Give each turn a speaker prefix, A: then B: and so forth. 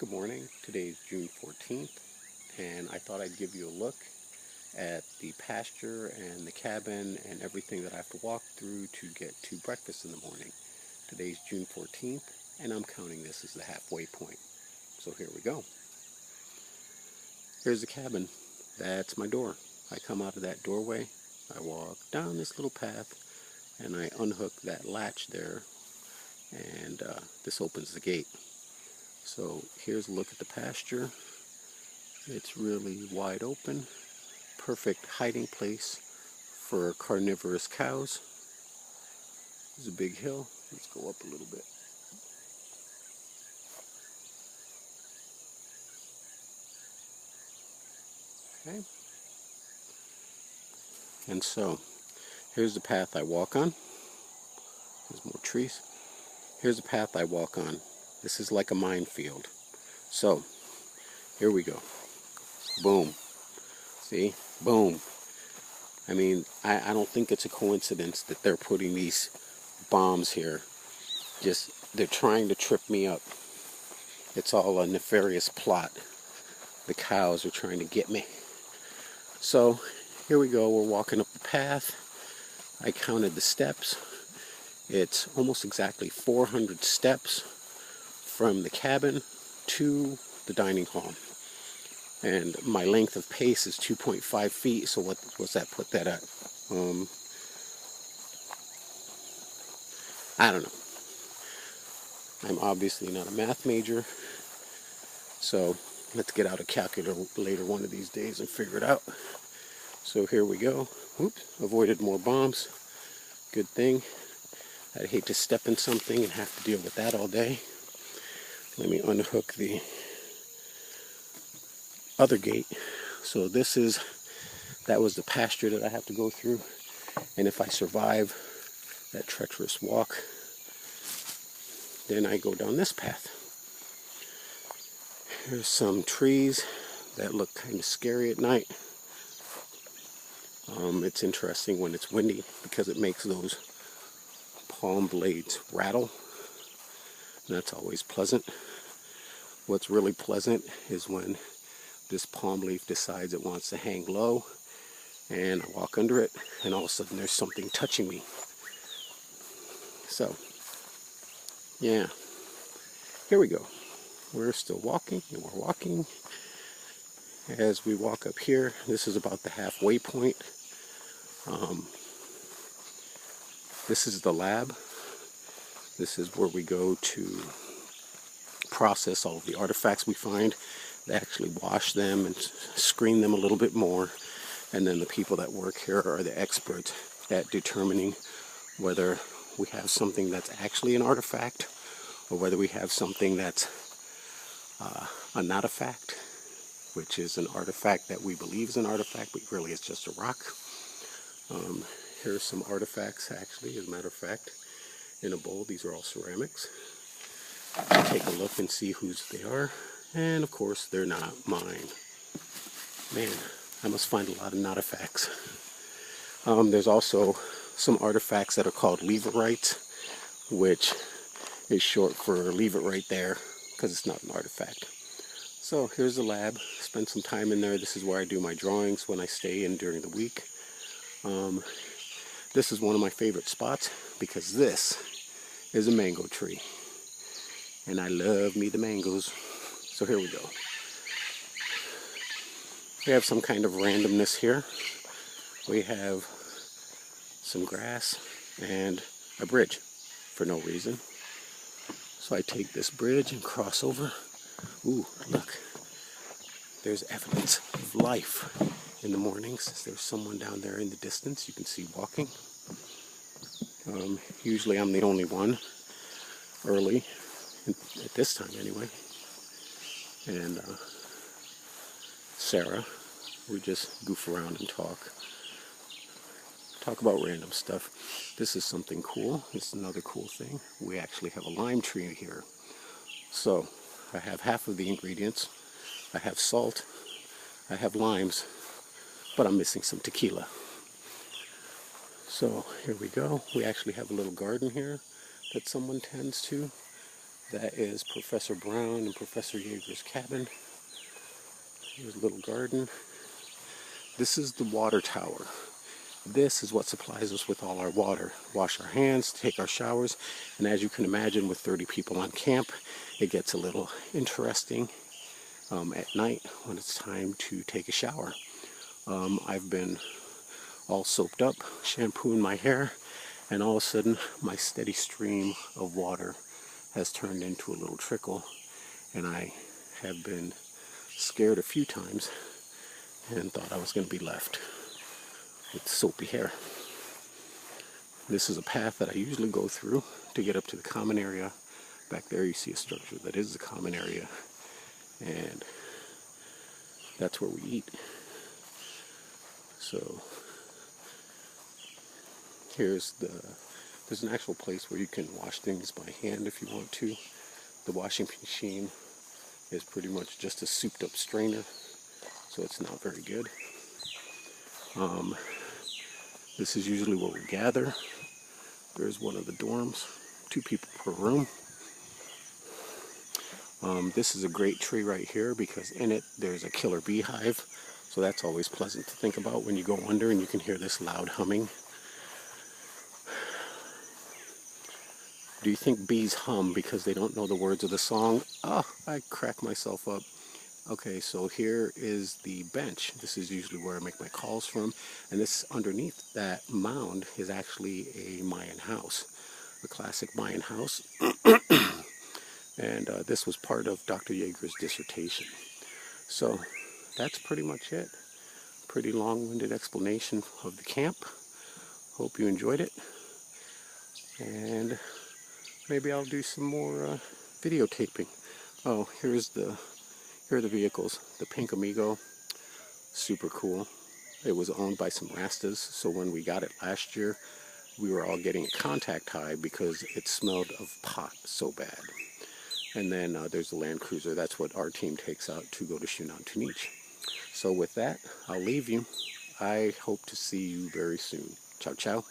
A: Good morning. Today is June 14th, and I thought I'd give you a look at the pasture and the cabin and everything that I have to walk through to get to breakfast in the morning. Today's June 14th, and I'm counting this as the halfway point. So here we go. Here's the cabin. That's my door. I come out of that doorway, I walk down this little path, and I unhook that latch there, and this opens the gate. So here's a look at the pasture. It's really wide open, perfect hiding place for carnivorous cows. There's a big hill. Let's go up a little bit. Okay. And so, here's the path I walk on. There's more trees. Here's the path I walk on. This is like a minefield. So, here we go. Boom. See? Boom. I mean, I don't think it's a coincidence that they're putting these bombs here. They're trying to trip me up. It's all a nefarious plot. The cows are trying to get me. So, here we go. We're walking up the path. I counted the steps. It's almost exactly 400 steps from the cabin to the dining hall. And my length of pace is 2.5 feet, so what's that put that at? I don't know. I'm obviously not a math major, so let's get out a calculator one of these days and figure it out. So here we go. Oops, avoided more bombs. Good thing. I'd hate to step in something and have to deal with that all day. Let me unhook the other gate. So that was the pasture that I have to go through. And if I survive that treacherous walk, then I go down this path. There's some trees that look kind of scary at night. It's interesting when it's windy because it makes those palm blades rattle. And that's always pleasant. What's really pleasant is when this palm leaf decides it wants to hang low, and I walk under it, and all of a sudden there's something touching me. So, yeah, here we go. We're still walking, and we're walking. As we walk up here, this is about the halfway point. This is the lab. This is where we go to process all of the artifacts we find. They actually wash them and screen them a little bit more. And then the people that work here are the experts at determining whether we have something that's actually an artifact or whether we have something that's a not a fact, which is an artifact that we believe is an artifact, but really it's just a rock. Here's some artifacts, actually, as a matter of fact, in a bowl. These are all ceramics. Take a look and see whose they are. And, of course, they're not mine. Man, I must find a lot of not-a-facts. There's also some artifacts that are called leave-it-rights, which is short for leave it right there, because it's not an artifact. So here's the lab. Spend some time in there. This is where I do my drawings when I stay in during the week. This is one of my favorite spots because this is a mango tree. And I love me the mangoes. So here we go. We have some kind of randomness here. We have some grass and a bridge for no reason. So I take this bridge and cross over. Ooh, look. There's evidence of life in the mornings. There's someone down there in the distance you can see walking. Usually I'm the only one early, at this time anyway. And Sarah, we just goof around and talk about random stuff. This is something cool. This is another cool thing. We actually have a lime tree here. So I have half of the ingredients. I have salt, I have limes, but I'm missing some tequila. So here we go. We actually have a little garden here that someone tends to. That is Professor Brown and Professor Yeager's cabin. Here's a little garden. This is the water tower. This is what supplies us with all our water. Wash our hands, take our showers, and as you can imagine, with 30 people on camp, it gets a little interesting at night when it's time to take a shower. I've been all soaped up, shampooing my hair, and all of a sudden my steady stream of water has turned into a little trickle, and I have been scared a few times and thought I was going to be left with soapy hair. This is a path that I usually go through to get up to the common area. Back there you see a structure that is the common area, and that's where we eat. So there's an actual place where you can wash things by hand if you want to. The washing machine is pretty much just a souped up strainer, so it's not very good. This is usually where we gather. There's one of the dorms, 2 people per room. This is a great tree right here because in it there's a killer beehive, so that's always pleasant to think about when you go under and you can hear this loud humming. Do you think bees hum because they don't know the words of the song? Oh, I crack myself up. Okay, so here is the bench. This is usually where I make my calls from, and this underneath that mound is actually a Mayan house, a classic Mayan house. And this was part of Dr. Yeager's dissertation. So that's pretty much it. Pretty long-winded explanation of the camp. Hope you enjoyed it. And maybe I'll do some more videotaping. Oh, here are the vehicles. The Pink Amigo, super cool. It was owned by some Rastas, so when we got it last year, we were all getting a contact high because it smelled of pot so bad. And then there's the Land Cruiser. That's what our team takes out to go to Xunantunich. So with that, I'll leave you. I hope to see you very soon. Ciao, ciao.